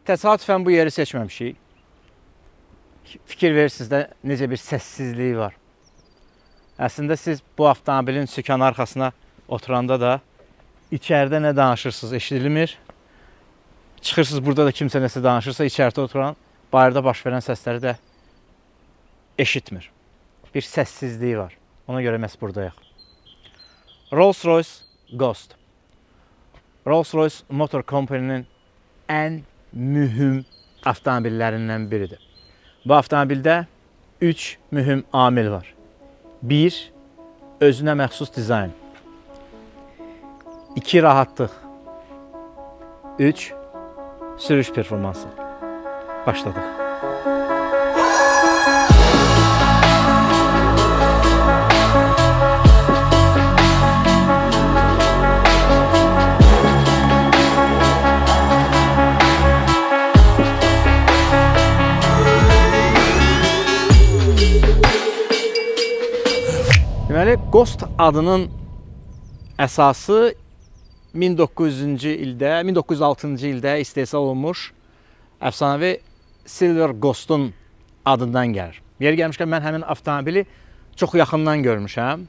Təsadüfən bu yeri seçməmişik. Fikir verirsiniz də necə bir səssizliyi var. Əslində siz bu avtomobilin sükan arxasına oturanda da içəridə nə danışırsınız eşidilmir. Çıxırsınız burada da kimsə nəsə danışırsa içəridə oturan bayırda baş verən səsləri də eşitmir. Bir səssizliyi var. Ona görə məhz buradayıq. Rolls-Royce Ghost. Rolls-Royce Motor Company'nin ən mühüm avtomobillərindən biridir. Bu avtomobildə 3 mühüm amil var. 1. Özünə məxsus dizayn. 2. Rahatlıq. 3. Sürüş performansı. Başladıq. Deməli, Ghost adının əsası 1906-cı ildə istehsal olunmuş əfsanəvi Silver Ghost'un adından gəlir. Yeri gəlmişkən mən həmin avtomobili çox yaxından görmüşəm.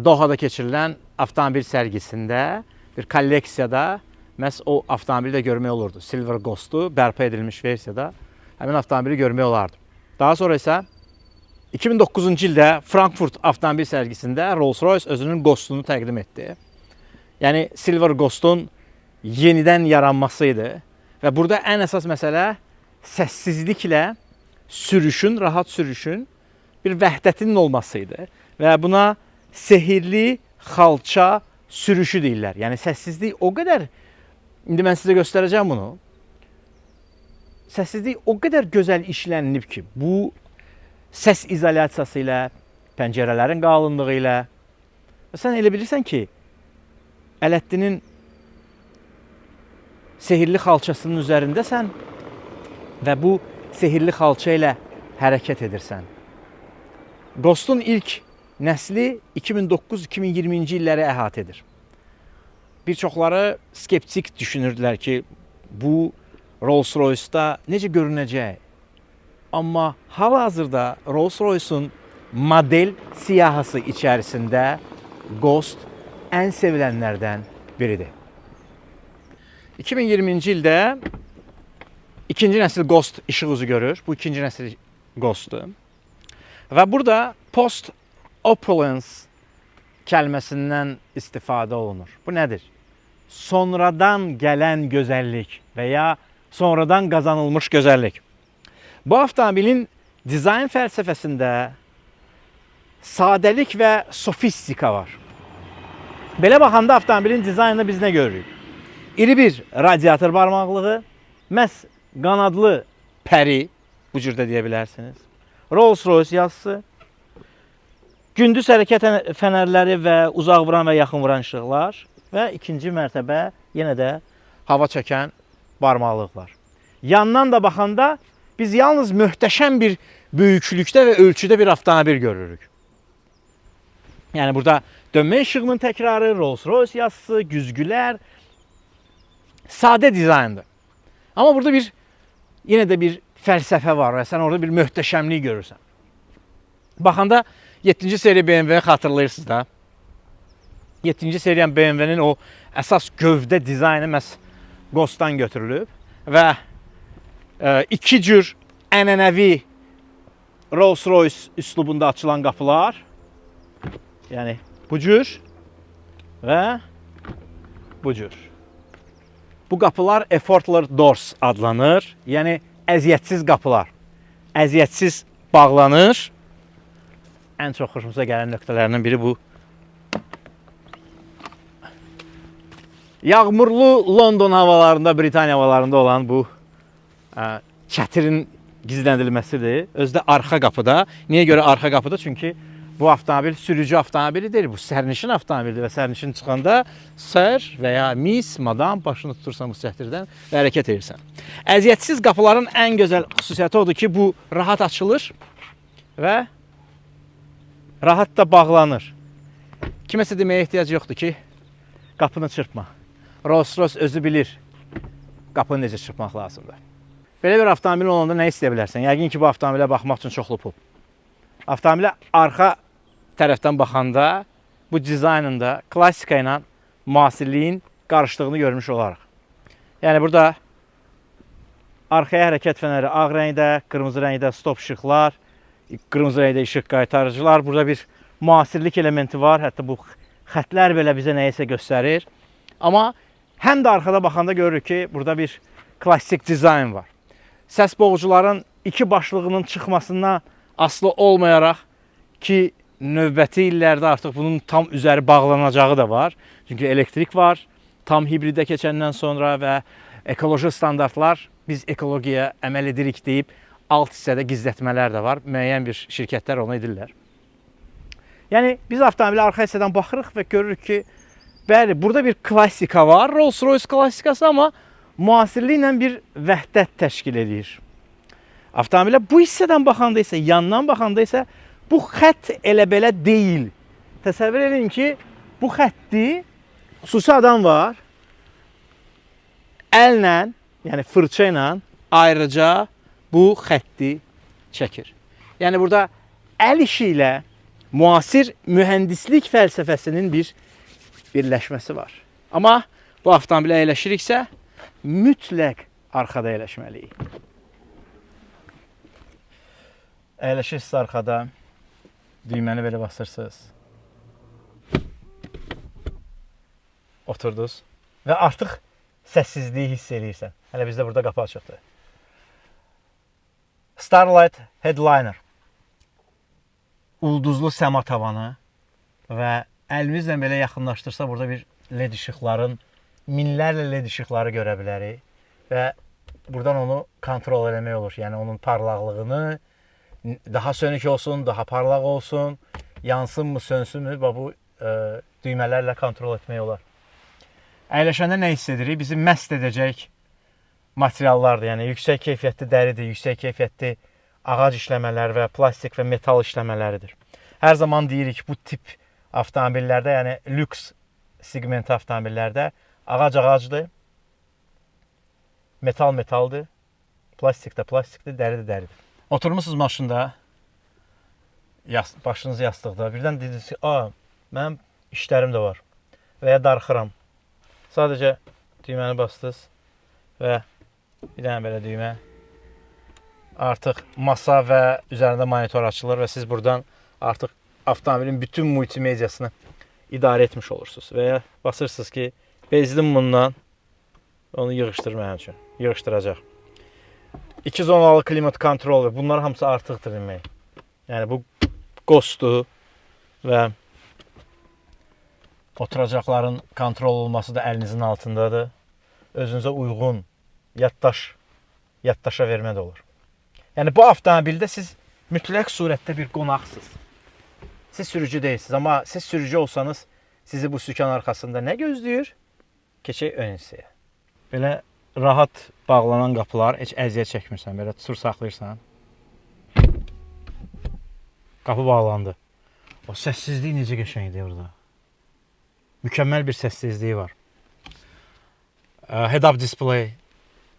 Dohada keçirilən avtomobil sərgisində, bir kolleksiyada məhz o avtomobili də görmək olurdu. Silver Ghost'u bərpa edilmiş versiyada həmin avtomobili görmək olardı. Daha sonra isə 2009-cu ildə Frankfurt avtomobil sərgisində Rolls-Royce özünün Ghost'unu təqdim etdi. Yəni Silver Ghost'un yenidən yaranması idi və burada ən əsas məsələ səssizliklə sürüşün, rahat sürüşün bir vəhdətinin olması idi və buna sehirli xalça sürüşü deyirlər. Yəni səssizlik o qədər, indi mən sizə göstərəcəm bunu. Səssizlik o qədər gözəl işlənilib ki, bu səs izolyasiyası ilə, pəncərələrin qalınlığı ilə. Sən elə bilirsən ki, Ələddinin sehirli xalçasının üzərindəsən və bu sehirli xalça ilə hərəkət edirsən. Ghost'un ilk nəsli 2009-2020-ci illəri əhatə edir. Bir çoxları skeptik düşünürdülər ki, bu Rolls-Royce'da necə görünəcək? Amma hal-hazırda Rolls-Royce'un model siyahısı içərisində Ghost ən sevilənlərdən biridir. 2020-ci ildə ikinci nəsil Ghost işıq üzü görür. Bu ikinci nəsil Ghost'dur. Və burada post-opulence kəlməsindən istifadə olunur. Bu nədir? Sonradan gələn gözəllik və ya sonradan qazanılmış gözəllik. Bu avtomobilin dizayn fəlsəfəsində sadəlik və sofistika var. Belə baxanda avtomobilin dizaynında biz nə görürük? İri bir radiator barmaqlığı, məhz qanadlı pəri, bu cürdə deyə bilərsiniz. Rolls-Royce yazısı, gündüz hərəkət fənərləri və uzaq vuran və yaxın vuran işıqlar və ikinci mərtəbə yenə də hava çəkən barmaqlıqlar. Yandan da baxanda biz yalnız möhtəşəm bir böyüklükdə və ölçüdə bir avtomobil görürük. Yəni burada dönmə işığının təkrarı, Rolls-Royce yazısı, güzgülər, sadə dizayndır. Amma burada yenə də bir fəlsəfə var və sən orada bir möhtəşəmlik görürsən. Baxanda 7-ci seriya BMW-ni xatırlayırsınız da. 7-ci seriyan BMW-nin o əsas gövdə dizaynı məhz Ghost'dan götürülüb və iki cür ənənəvi Rolls-Royce üslubunda açılan qapılar, yəni bu cür və bu cür. Bu qapılar effortless doors adlanır, yəni əziyyətsiz qapılar. Əziyyətsiz bağlanır. Ən çox xoşumuza gələn nöqtələrindən biri bu. Yağmurlu London havalarında, Britaniya havalarında olan bu çətirin gizləndirilməsidir. Özü də arxa qapıda. Niyə görə arxa qapıda? Çünki bu avtomobil sürücü avtomobili deyil, bu sərnişin avtomobilidir və sərnişin çıxanda sər və ya mis, madam başını tutursan bu çətirdən və hərəkət edirsən. Əziyyətsiz qapıların ən gözəl xüsusiyyəti odur ki, bu rahat açılır və rahat da bağlanır. Kiməsə deməyə ehtiyac yoxdur ki, qapını çırpma. Rolls-Royce özü bilir qapını necə çırpmaq lazımdır. Belə bir avtomobil olanda nə istəyə bilərsən? Yəqin ki, bu avtomobilə baxmaq üçün çoxlu pul. Avtomobilə arxa tərəfdən baxanda bu dizaynında klassika ilə müasirliyin qarışdığını görmüş olarıq. Yəni burada arxaya hərəkət fənəri ağ rəngdə, qırmızı rəngdə stop işıqlar, qırmızı rəngdə işıq qaytarıcılar. Burada bir müasirlik elementi var. Hətta bu xətlər belə bizə nəyisə göstərir. Amma həm də arxada baxanda görürük ki, burada bir klassik dizayn var. Səs boğucuların iki başlığının çıxmasından asılı olmayaraq ki, növbəti illərdə artıq bunun tam üzəri bağlanacağı da var. Çünki elektrik var, tam hibridə keçəndən sonra və ekoloji standartlar, biz ekologiyaya əməl edirik deyib, alt hissədə gizlətmələr də var. Müəyyən bir şirkətlər onu edirlər. Yəni, biz avtomobilə arxa hissədən baxırıq və görürük ki, bəli, burada bir klassika var, Rolls-Royce klassikası, amma müasirliklə bir vəhdət təşkil edir. Avtomobilə bu hissədən baxanda isə, yandan baxanda isə bu xətt elə belə deyil. Təsəvvür edin ki, bu xətti xüsusi adam var, əllə, yəni fırça ilə ayrıca bu xətti çəkir. Yəni burada əl işi ilə müasir mühəndislik fəlsəfəsinin bir birləşməsi var. Amma bu avtomobilə əyləşiriksə, mütləq arxada əyləşməliyik. Əyləşirsiniz arxada, düyməni belə basırsınız. Oturdunuz və artıq səssizliyi hiss edirsən. Hələ bizdə burada qapı açıqdır. Starlight Headliner. Ulduzlu səma tavanı və əlimizlə belə yaxınlaşdırsa burada bir LED işıqların, minlərlə LED işıqları görə bilərik və buradan onu kontrol eləmək olur. Yəni onun parlaqlığını daha sönük olsun, daha parlaq olsun, yansınmı, sönsünmü, bu düymələrlə kontrol etmək olar. Əyləşəndə nə hiss edirik? Bizi məst edəcək materiallardır. Yəni yüksək keyfiyyətli dəridir, yüksək keyfiyyətli ağac işləmələri və plastik və metal işləmələridir. Hər zaman deyirik bu tip avtomobillərdə, yəni lüks segment avtomobillərdə ağac ağacdır, metal metaldır, plastik də plastikdir, dəri də dəridir. Oturmuşsunuz maşında, başınız yastıqda, birdən dediniz ki, mənim işlərim də var və ya darıxıram. Sadəcə düyməni bastınız və bir dənə belə düymə. Artıq masa və üzərində monitor açılır və siz buradan artıq avtomobilin bütün multimediasını idarə etmiş olursunuz. Və ya basırsınız ki, bezdim bundan, onu yığışdır mənim üçün, yığışdıracaq. 2 zonalı klimat kontrol, bunlar hamısı artıqdır demək. Yəni bu Ghost'dur və oturacaqların kontrol olması da əlinizin altındadır. Özünüzə uyğun yaddaşa vermə də olur. Yəni bu avtomobildə siz mütləq surətdə bir qonaqsınız. Siz sürücü deyilsiniz, amma siz sürücü olsanız sizi bu sükan arxasında nə gözləyir? Keçək ön hissəyə. Belə rahat bağlanan qapılar, heç əziyyət çəkmirsən, belə tutur saxlayırsan. Qapı bağlandı. O səssizlik necə qəşəngdir burada. Mükəmməl bir səssizliyi var. Head-up display,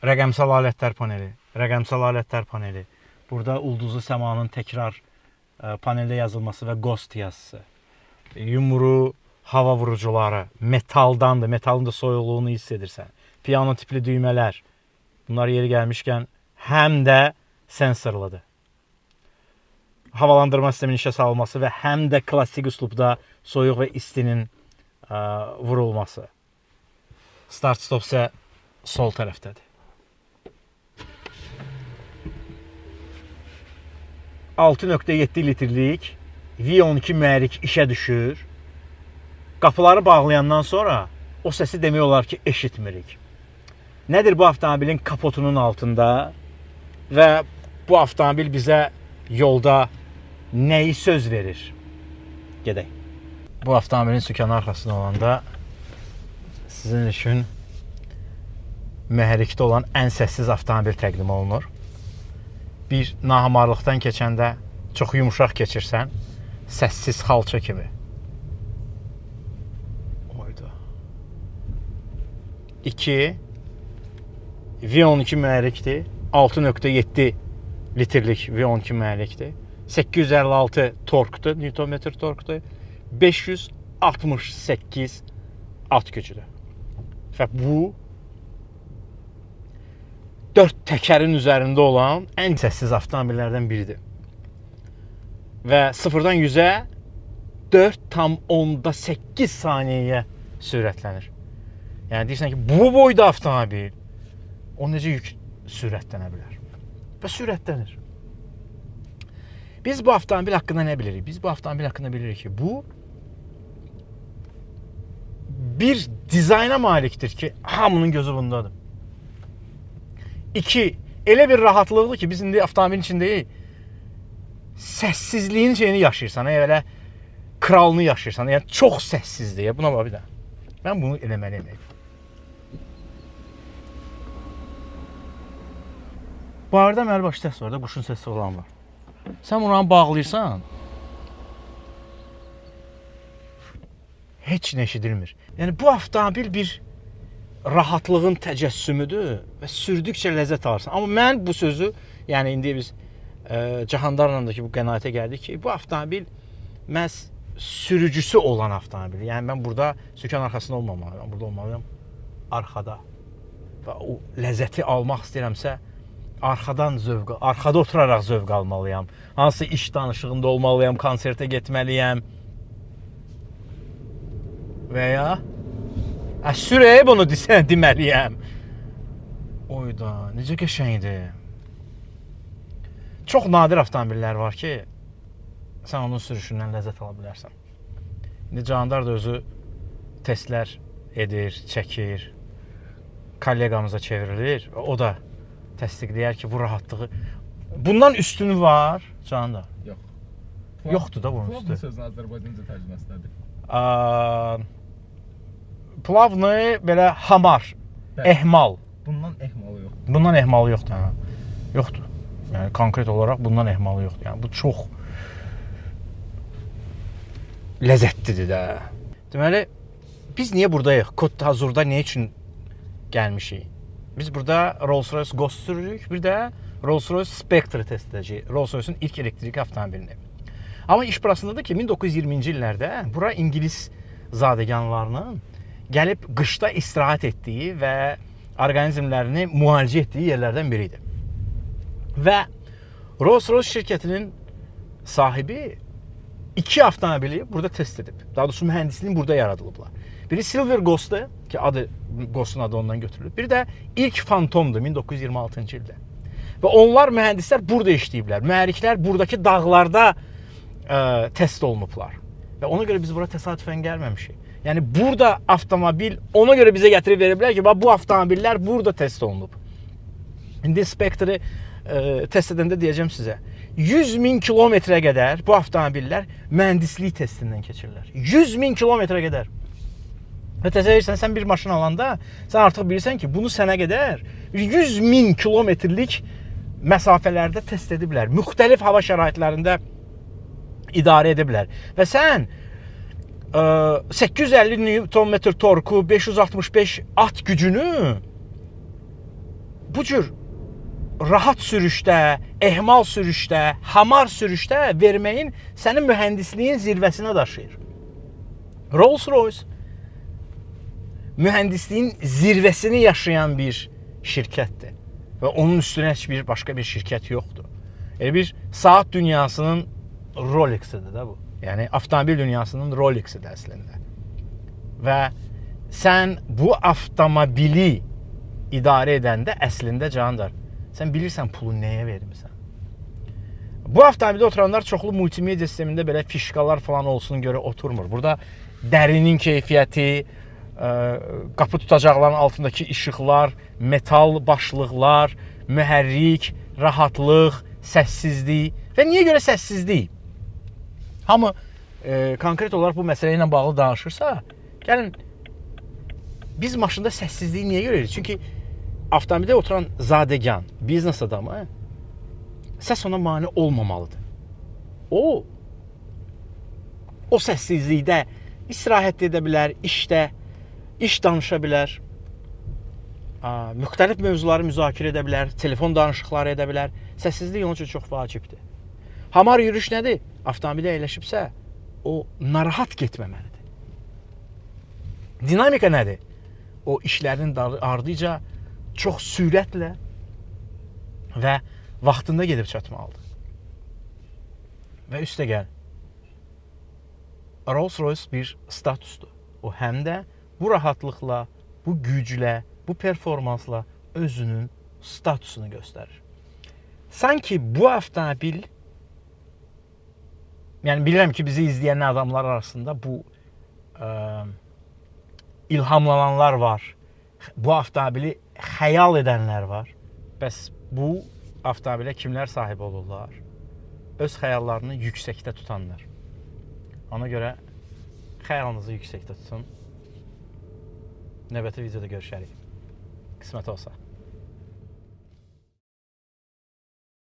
rəqəmsal alətlər paneli, Burada ulduzlu səmanın təkrar paneldə yazılması və Ghost yazısı. Yumru, hava vurucuları, metaldandır, metalın da soyuqluğunu hiss edirsən. Piano tipli düymələr, bunlar yeri gəlmişkən həm də sensorludur. Havalandırma sisteminin işə salınması və həm də klassik üslubda soyuq və istinin vurulması. Start-stop isə sol tərəfdədir. 6.7 litrlik V12 mühərrik işə düşür. Qapıları bağlayandan sonra o səsi demək olar ki, eşitmirik. Nədir bu avtomobilin kapotunun altında və bu avtomobil bizə yolda nəyi söz verir? Gedək. Bu avtomobilin sükanı arxasında olanda sizin üçün mühərrikdə olan ən səssiz avtomobil təqdim olunur. Bir nahamarlıqdan keçəndə çox yumuşaq keçirsən, səssiz xalça kimi. Oydu. 2. V12 mühərrikdir. 6.7 litrlik V12 mühərrikdir. 856 torkdur, Newton-metr torkdur. 568 at gücüdür. Və bu 4 təkərin üzərində olan ən səssiz avtomobillərdən biridir. Və 0-dan 100-ə 4,8 saniyəyə sürətlənir. Yəni deyirsən ki, bu boyda avtomobil o necə yük sürətlənə bilər? Və sürətlənir. Biz bu avtomobil haqqında nə bilirik? Biz bu avtomobil haqqında bilirik ki, bu bir dizayna malikdir ki, hamının gözü bundadır. 2. Elə bir rahatlıqdır ki, biz indi avtomobilin içindəyik. Səssizliyin şeyini yaşayırsan, elə kralını yaşayırsan, yəni çox səssizdir. Buna bax bir də. Mən bunu eləməliyim. Bu arada məli başı səs var da, quşun səsi olan var. Sən bunu bağlayırsan, heç nə eşidilmir. Yəni bu avtomobil bir rahatlığın təcəssümüdür və sürdükcə ləzzət alırsan. Amma mən bu sözü, yəni indi biz Cahandarla da ki bu qənaətə gəldik ki, bu avtomobil məhz sürücüsü olan avtomobil. Yəni mən burada sükan arxasında olmamalıyam, burada olmalıyam arxada. Və o ləzzəti almaq istəyirəmsə, arxada oturaraq zövq almalıyam. Hansı iş danışığında olmalıyam, konsertə getməliyəm. Və ya sürəyə bunu deməliyəm. Oyda, necə qəşəngdir. Çox nadir avtomobillər var ki, sən onun sürüşündən ləzzət ala bilərsən. İndi Candar da özü testlər edir, çəkir, kolleqamıza çevrilir və o da təsdiqləyər ki, bu rahatlığı... Bundan üstünü var, Candar? Yox. Yoxdur da bunun üstü. Plavnı sözün Azərbaycanca tərcüməsi nədir? Plavnı belə hamar, ehmal. Bundan ehmalı yoxdur. Bundan ehmalı yoxdur. Hə. Yoxdur. Yəni konkret olaraq bundan ehmalı yoxdur. Yəni bu çox ləzzətlidir də. Deməli, biz niyə buradayıq? Côte d'Azur'da nə üçün gəlmişik? Biz burada Rolls-Royce Ghost sürürük, bir də Rolls-Royce Spectre test edəcəyik. Rolls-Royce'un ilk elektrik avtomobilini. Amma iş burasındadır ki, 1920-ci illərdə bura İngilis zadəganlarının gəlib qışda istirahət etdiyi və orqanizmlərini müalicə etdiyi yerlərdən biridir. Və Rolls-Royce şirkətinin sahibi 2 avtomobili burada test edib. Daha doğrusu mühəndisliyin burada yaradılıblar. Biri Silver Ghost'dur ki, Ghost'un adı ondan götürülüb. Bir də ilk Phantom'dur 1926-cı ildə. Və onlar mühəndislər burada işləyiblər. Mühərriklər buradakı dağlarda test olunublar. Və ona görə biz bura təsadüfən gəlməmişik. Yəni burada avtomobil ona görə bizə gətirib veriblər ki, bu avtomobillər burada test olunub. İndi Spectre test edəndə deyəcəm sizə. 100.000 kilometrə qədər bu avtomobillər mühəndislik testindən keçirlər. 100.000 kilometrə qədər. Və təsəvvürsən, sən bir maşın alanda, sən artıq bilirsən ki, bunu sənə qədər 100.000 kilometrlik məsafələrdə test ediblər. Müxtəlif hava şəraitlərində idarə ediblər. Və sən 850 Nm torku, 565 at gücünü bu cür rahat sürüşdə, ehmal sürüşdə, hamar sürüşdə verməyin sənin mühəndisliyin zirvəsinə daşıyır. Rolls-Royce mühəndisliyin zirvəsini yaşayan bir şirkətdir. Və onun üstünə heç bir başqa bir şirkət yoxdur. Elə bir saat dünyasının Rolex-idir də bu. Yəni avtomobil dünyasının Rolex-idir əslində. Və sən bu avtomobili idarə edəndə əslində Candar, sən bilirsən pulu nəyə vermirsən. Bu avtomobildə oturanlar çoxlu multimedia sistemində belə fişkalar falan olsun görə oturmur. Burada dərinin keyfiyyəti, qapı tutacaqların altındakı işıqlar, metal başlıqlar, mühərrik, rahatlıq, səssizlik. Və niyə görə səssizlik? Hamı konkret olaraq bu məsələ ilə bağlı danışırsa, gəlin, biz maşında səssizliyi niyə görürük? Çünki avtomobildə oturan zadəgan, biznes adamı, səs ona mane olmamalıdır. O səssizlikdə istirahət edə bilər, iş danışa bilər. müxtəlif mövzuları müzakirə edə bilər, telefon danışıqları edə bilər. Səssizlik onun üçün çox vacibdir. Hamar yürüyüş nədir? Avtomobildə əyləşibsə, o narahat getməməlidir. Dinamika nədir? O işlərin ardıca çox sürətlə və vaxtında gedib çatmalıdır. Və üstə gəl, Rolls-Royce bir statusdur. O həm də bu rahatlıqla, bu güclə, bu performansla özünün statusunu göstərir. Sanki bu avtomobil, yəni bilirəm ki, bizi izləyən adamlar arasında bu ilhamlananlar var. Bu avtomobili xəyal edənlər var. Bəs bu avtomobilə kimlər sahib olurlar? Öz xəyallarını yüksəkdə tutanlar. Ona görə xəyalınızı yüksəkdə tutun. Növbəti videoda görüşərik. Qismət olsa.